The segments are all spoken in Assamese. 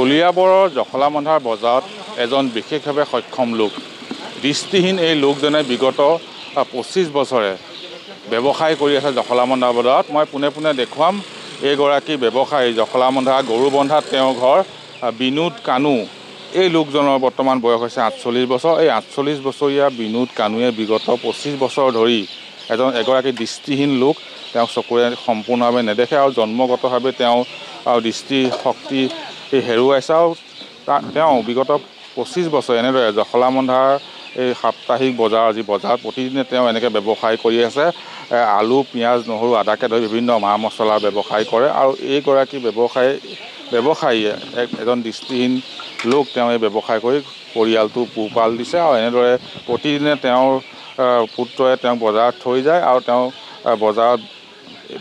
কলিয়াবৰৰ জখলাবন্ধাৰ বজাৰত এজন বিশেষভাৱে সক্ষম লোক দৃষ্টিহীন এই লোকজনে বিগত 25 বছৰে ব্যৱসায় কৰি আছে জখলাবন্ধা বজাৰত। মই পোনে পোনে দেখুৱাম এইগৰাকী ব্যৱসায়ী জখলাবন্ধা গৰুবন্ধাত তেওঁৰ ঘৰ বিনোদ কানু। এই লোকজনৰ বৰ্তমান বয়স হৈছে 48 বছৰ। এই 48 বছৰীয়া বিনোদ কানুৱে বিগত 25 বছৰ ধৰি এগৰাকী দৃষ্টিহীন লোক। তেওঁ চকুৰে সম্পূৰ্ণভাৱে নেদেখে আৰু জন্মগতভাৱে তেওঁ দৃষ্টিশক্তি হেৰুৱাইছে আৰু তেওঁ বিগত 25 বছৰ এনেদৰে জখলাবন্ধাৰ এই সাপ্তাহিক বজাৰ যি বজাৰ প্ৰতিদিনে তেওঁ এনেকৈ ব্যৱসায় কৰি আছে। আলু পিঁয়াজ নহৰু আদাকে ধৰি বিভিন্ন মা মছলাৰ ব্যৱসায় কৰে আৰু এইগৰাকী ব্যৱসায়ীয়ে এজন দৃষ্টিহীন লোক তেওঁ এই ব্যৱসায় কৰি পৰিয়ালটো পোহপাল দিছে আৰু এনেদৰে প্ৰতিদিনে তেওঁৰ পুত্ৰই তেওঁক বজাৰত থৈ যায় আৰু তেওঁ বজাৰত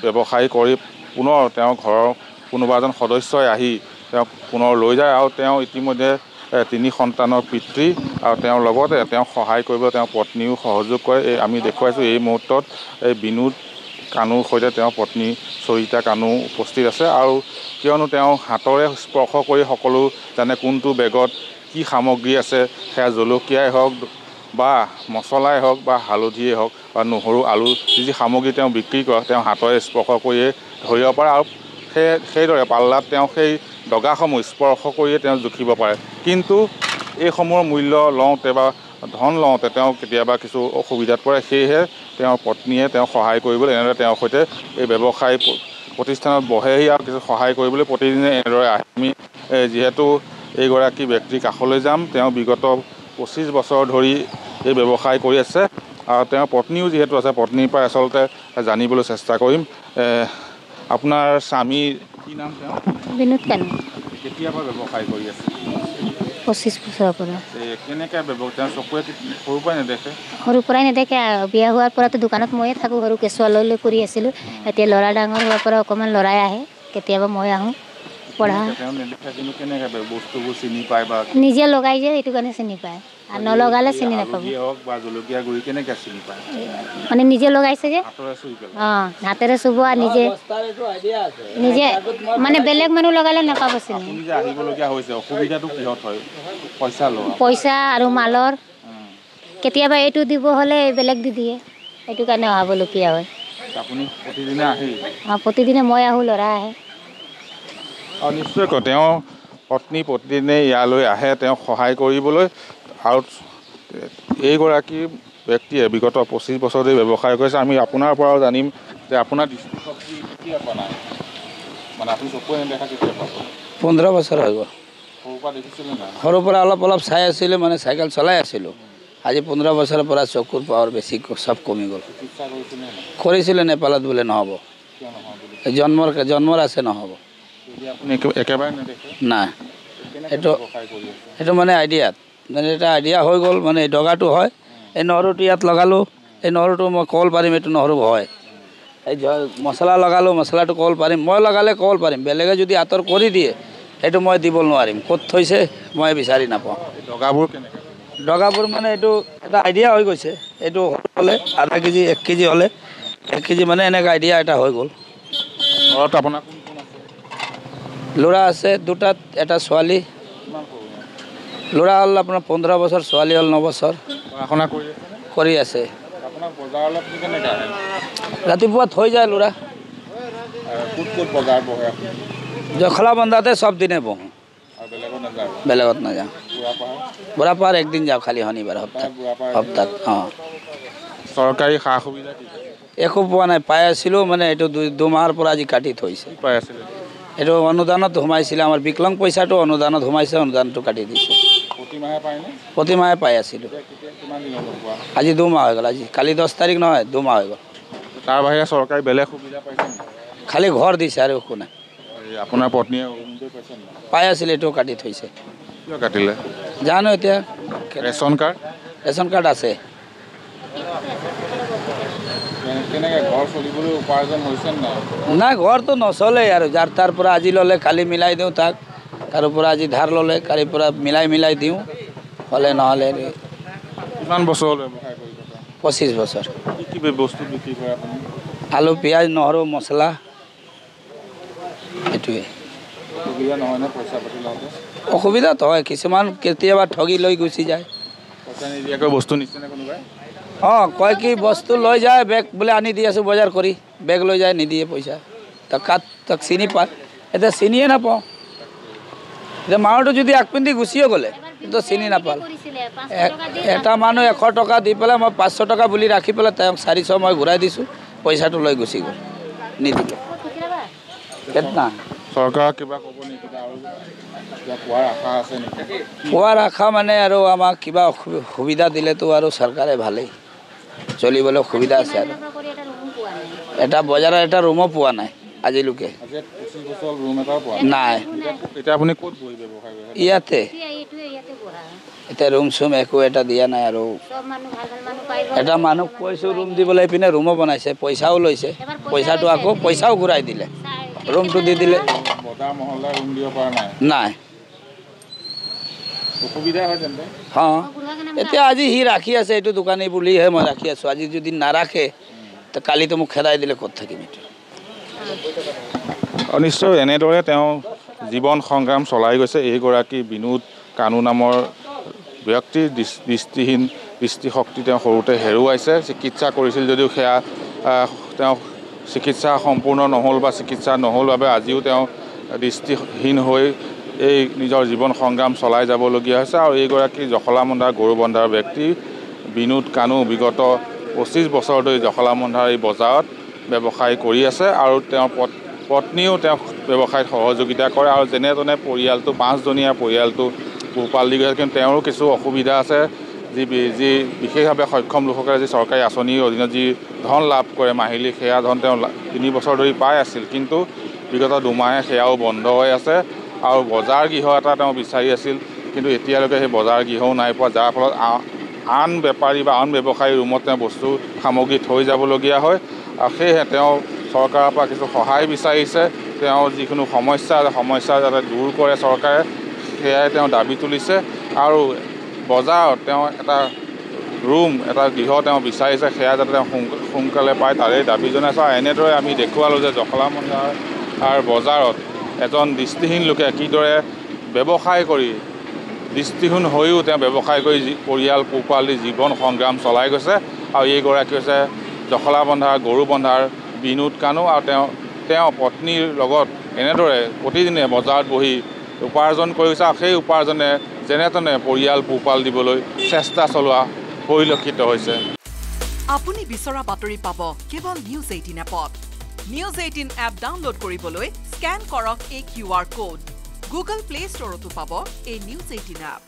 ব্যৱসায় কৰি পুনৰ তেওঁৰ ঘৰৰ কোনোবা এজন সদস্যই আহি তেওঁক পুনৰ লৈ যায় আৰু তেওঁ ইতিমধ্যে 3 সন্তানৰ পিতৃ আৰু তেওঁৰ লগতে তেওঁক সহায় কৰিবলৈ তেওঁৰ পত্নীও সহযোগ কৰে। আমি দেখুৱাইছোঁ এই মুহূৰ্তত এই বিনোদ কানুৰ সৈতে তেওঁৰ পত্নী সৰিতা কানু উপস্থিত আছে আৰু কিয়নো তেওঁ হাতৰে স্পৰ্শ কৰি সকলো জানে কোনটো বেগত কি সামগ্ৰী আছে, সেয়া জলকীয়াই হওক বা মছলাই হওক বা হালধিয়ে হওক বা নহৰু আলু যি সামগ্ৰী তেওঁ বিক্ৰী কৰে তেওঁ হাতৰে স্পৰ্শ কৰিয়ে ধৰিব পাৰে আৰু সেইদৰে পাল্লাত তেওঁ সেই দগাসমূহ স্পৰ্শ কৰিয়ে তেওঁ জুখিব পাৰে। কিন্তু এইসমূহৰ মূল্য লওঁতে বা ধন লওঁতে তেওঁ কেতিয়াবা কিছু অসুবিধাত পৰে। সেয়েহে তেওঁৰ পত্নীয়ে তেওঁক সহায় কৰিবলৈ এনেদৰে তেওঁৰ সৈতে এই ব্যৱসায় প্ৰতিষ্ঠানত বহেহি আৰু কিছু সহায় কৰিবলৈ প্ৰতিদিনে এনেদৰে আহে। আমি যিহেতু এইগৰাকী ব্যক্তিৰ কাষলৈ যাম। তেওঁ বিগত 25 বছৰ ধৰি এই ব্যৱসায় কৰি আছে আৰু তেওঁৰ পত্নীও যিহেতু আছে, পত্নীৰ পৰা আচলতে জানিবলৈ চেষ্টা কৰিম। আপোনাৰ স্বামীৰ কি নাম? তেওঁ বিনোদ কানু। কেতিয়াৰ পৰা ব্যৱসায় কৰি আছে? 25 বছৰৰ পৰা। কেনেকৈ তেওঁ চকুৰে সৰুৰ পৰাই নেদেখে? সৰুৰ পৰাই নেদেখে। বিয়া হোৱাৰ পৰাতো দোকানত ময়ে থাকোঁ, সৰু কেঁচুৱালৈ কৰি আছিলোঁ। এতিয়া ল'ৰা ডাঙৰ হোৱাৰ পৰা অকণমান ল'ৰাই আহে, কেতিয়াবা মই আহোঁ পঢ়া। বস্তুবোৰ চিনি পায় বা নিজে লগাই যে সেইটো কাৰণে চিনি পায় আৰু নলগালে চিনি নাপাব। জলকীয়া গুড়ি কেনেকৈ চিনি পায়? মানে নিজে লগাইছে যে হাতেৰে চুব আৰু নিজে মানে বেলেগ মানুহ লগালে নাপাব চিনি। আহিবলগীয়া হৈছে, অসুবিধাটো কিহত হয়? পইচা আৰু মালৰ কেতিয়াবা এইটো দিব হ'লে বেলেগ দি দিয়ে, সেইটো কাৰণে অহাবলগীয়া হয়। আপুনি প্ৰতিদিনে আহে? প্ৰতিদিনে মই আহোঁ, ল'ৰা আহে। নিশ্চয়কৈ তেওঁ পত্নী প্ৰতিদিনে ইয়ালৈ আহে তেওঁক সহায় কৰিবলৈ আৰু এইগৰাকী ব্যক্তিয়ে বিগত 25 বছৰ ধৰি ব্যৱসায় কৰিছে। আমি আপোনাৰ পৰাও জানিম যে আপোনাৰ দৃষ্টিশক্তি কেতিয়া বনায়, মানে আপুনি চকুৰে নেদেখা কেতিয়া পাব? 15 বছৰ হৈ গ'ল। সৰুৰ পৰা দেখিছিলে নাই? সৰুৰ পৰা অলপ চাই আছিলোঁ, মানে চাইকেল চলাই আছিলোঁ। আজি 15 বছৰৰ পৰা চকুৰ পাৱাৰ বেছি চব কমি গ'ল। কৰিছিলে নেপালত বোলে নহ'ব, জন্মৰ আছে নহ'ব। নাই, সেইটো মানে আইডিয়াত মানে এটা আইডিয়া হৈ গ'ল। মানে এই দগাটো হয়, এই নহৰুটো ইয়াত লগালোঁ, এই নহৰুটো মই ক'ল পাৰিম, এইটো নহৰু হয়। এই মছলা লগালোঁ, মছলাটো ক'ল পাৰিম, মই লগালে ক'ল পাৰিম। বেলেগে যদি আঁতৰ কৰি দিয়ে সেইটো মই দিব নোৱাৰিম। ক'ত থৈছে মই বিচাৰি নাপাওঁ। দগাবোৰ মানে এইটো এটা আইডিয়া হৈ গৈছে। এইটো হ'লে আধা কেজি 1 কেজি হ'লে 1 কেজি মানে এনেকৈ আইডিয়া এটা হৈ গ'ল। ঘৰত আপোনাৰ কোন কোন আছে? ল'ৰা আছে দুটাত, এটা ছোৱালী। ল'ৰা হ'ল আপোনাৰ 15 বছৰ, ছোৱালী হ'ল 9 বছৰ। পঢ়া শুনা কৰি আছে। আপোনাৰ বজাৰলৈ কেনেকৈ আহে? ৰাতিপুৱা থৈ যায় ল'ৰা। ক'ত বজাৰ বহে আপুনি? জখলাবন্ধাতে চব দিনে বহোঁ, বেলেগত নাযাওঁ। বুঢ়াপাৰ একদিন যাওঁ, খালি শনিবাৰ সপ্তাহত। চৰকাৰী সা সুবিধা একো পোৱা নাই। পাই আছিলোঁ, মানে এইটো 2 মাহৰ পৰা আজি কাটি থৈছে। পাই আছিলে এইটো অনুদানত সোমাইছিলে, আমাৰ বিকলাংগ পইচাটো অনুদানত সোমাইছে, অনুদানটো কাটি দিছে। প্ৰতি মাহে পাই আছিলোঁ। আজি 2 মাহ হৈ গ'ল। আজি কালি 10 তাৰিখ নহয়, 2 মাহ হৈ গ'ল। তাৰ বাহিৰে চৰকাৰী বেলেগ সুবিধা পাইছে? খালি ঘৰ দিছে আৰু একো নাই। আপোনাৰ পত্নীয়ে পাই আছিলে, এইটো কাটি থৈছে। কিয় কাটিলে জানো এতিয়া। ৰেচন কাৰ্ড আছে। ঘৰ চলিবলৈ উপাৰ্জন হৈছে নাই, ঘৰটো নচলে আৰু যাৰ তাৰ পৰা আজি ল'লে কালি মিলাই দিওঁ তাক, তাৰ পৰা আজি ধাৰ ল'লে কালিৰ পৰা মিলাই দিওঁ, হ'লে নহ'লে। কিমান বছৰ হ'ল ব্যৱসায় কৰি থকা? 25 বছৰ। কি বস্তু বিক্ৰী কৰে আপুনি? আলু পিঁয়াজ নহৰু মছলা, এইটোৱে। অসুবিধা নহয়নে পইচা পাতি লওঁতে? অসুবিধাটো হয়, কিছুমান কেতিয়াবা ঠগি লৈ গুচি যায়। পইচা নিদিয়াকৈ বস্তু নিছেনে কোনোবাই? অঁ, কয় কি বস্তু লৈ যায়, বেগ বোলে আনি দি আছোঁ বজাৰ কৰি, বেগ লৈ যায় নিদিয়ে পইচা। তাক চিনি পায়, এতিয়া চিনিয়ে নাপাওঁ। এতিয়া মানুহটো যদি আগপিন্ধি গুচিও গ'লে কিন্তু চিনি নাপাল। এটা মানুহ 100 টকা দি পেলাই মই 500 টকা বুলি ৰাখি পেলাই তেওঁক 400 মই ঘূৰাই দিছোঁ, পইচাটো লৈ গুচি গ'ল, নিদিলে। কেতনা চৰকাৰক কিবা ক'ব নেকি? আৰু কিবা পোৱাৰ আশা আছে নেকি? পোৱাৰ আশা মানে আৰু আমাক কিবা সুবিধা দিলেতো আৰু চৰকাৰে ভালেই, চলিবলৈ সুবিধা আছে। আৰু এটা বজাৰত এটা ৰুমো পোৱা নাই আজিলৈকে। নাই। এতিয়া আপুনি ক'ত বহি ব্যৱসায় কৰে? ইয়াতে এতিয়া ৰুম চুম একো এটা দিয়া নাই। আৰু এটা মানুহ কৈছোঁ ৰুম দিবলৈ, পিনে ৰুমো বনাইছে, পইচাও লৈছে, পইচাটো আকৌ পইচাও ঘূৰাই দিলে, ৰুমটো দি দিলে। বজাৰ মহল্লাৰ ৰুম দিব পৰা নাই? নাই। অসুবিধা হয় তেন্তে? অঁ, এতিয়া আজি সি ৰাখি আছে, এইটো দোকানী বুলিহে মই ৰাখি আছোঁ। আজি যদি নাৰাখে তো কালিতো মোক খেদাই দিলে ক'ত থাকিম এইটো। নিশ্চয় এনেদৰে তেওঁ জীৱন সংগ্ৰাম চলাই গৈছে। এইগৰাকী বিনোদ কানু নামৰ ব্যক্তিৰ দৃষ্টিশক্তি তেওঁ সৰুতে হেৰুৱাইছে। চিকিৎসা কৰিছিল যদিও সেয়া তেওঁ চিকিৎসা সম্পূৰ্ণ নহ'ল বা চিকিৎসা নহ'ল বাবে আজিও তেওঁ দৃষ্টিহীন হৈ এই নিজৰ জীৱন সংগ্ৰাম চলাই যাবলগীয়া হৈছে। আৰু এইগৰাকী জখলাবন্ধাৰ গৰুবন্ধাৰ ব্যক্তি বিনোদ কানু বিগত 25 বছৰ ধৰি জখলাবন্ধাৰ এই বজাৰত ব্যৱসায় কৰি আছে। আৰু তেওঁৰ পত্নীও তেওঁক ব্যৱসায়ত সহযোগিতা কৰে। আৰু যেনে তেনে পৰিয়ালটো 5জনীয়া পৰিয়ালটো পোহপাল দি গৈছে। কিন্তু তেওঁৰো কিছু অসুবিধা আছে। যি বিশেষভাৱে সক্ষম লোকসকলে যি চৰকাৰী আঁচনিৰ অধীনত যি ধন লাভ কৰে মাহিলী, সেয়া ধন তেওঁ 3 বছৰ ধৰি পাই আছিল। কিন্তু বিগত 2 মাহে সেয়াও বন্ধ হৈ আছে। আৰু বজাৰ গৃহ এটা তেওঁ বিচাৰি আছিল, কিন্তু এতিয়ালৈকে সেই বজাৰ গৃহও নাই পোৱা, যাৰ ফলত আন বেপাৰী বা আন ব্যৱসায়ী ৰুমত তেওঁ বস্তু সামগ্ৰী থৈ যাবলগীয়া হয়। আৰু সেয়েহে তেওঁ চৰকাৰৰ পৰা কিছু সহায় বিচাৰিছে। তেওঁৰ যিকোনো সমস্যা যাতে দূৰ কৰে চৰকাৰে, সেয়াই তেওঁ দাবী তুলিছে। আৰু বজাৰত তেওঁ এটা ৰুম, এটা গৃহ তেওঁ বিচাৰিছে, সেয়া যাতে তেওঁ সোনকালে পায় তাৰেই দাবী জনাইছে। আৰু এনেদৰে আমি দেখুৱালোঁ যে জখলাবন্ধাৰ বজাৰত এজন দৃষ্টিহীন লোকে কিদৰে ব্যৱসায় কৰি, দৃষ্টিহীন হৈও তেওঁ ব্যৱসায় কৰি পৰিয়াল পোহপাল দি জীৱন সংগ্ৰাম চলাই গৈছে। আৰু এইগৰাকী হৈছে জখলাবন্ধাৰ গৰুবন্ধাৰ বিনোদ কানু। আৰু তেওঁ পত্নীৰ লগত এনেদৰে প্ৰতিদিনে বজাৰত বহি উপাৰ্জন কৰিছে। আৰু সেই উপাৰ্জনে যেনে তেনে পৰিয়াল পোহপাল দিবলৈ চেষ্টা চলোৱা পৰিলক্ষিত হৈছে। আপুনি বিচৰা বাতৰি পাব কেৱল নিউজ 18 এপত। নিউজ 18 এপ ডাউনলোড কৰিবলৈ স্কেন কৰক এই QR কোড। গুগল প্লে ষ্টৰতো পাব এই নিউজ 18 এপ।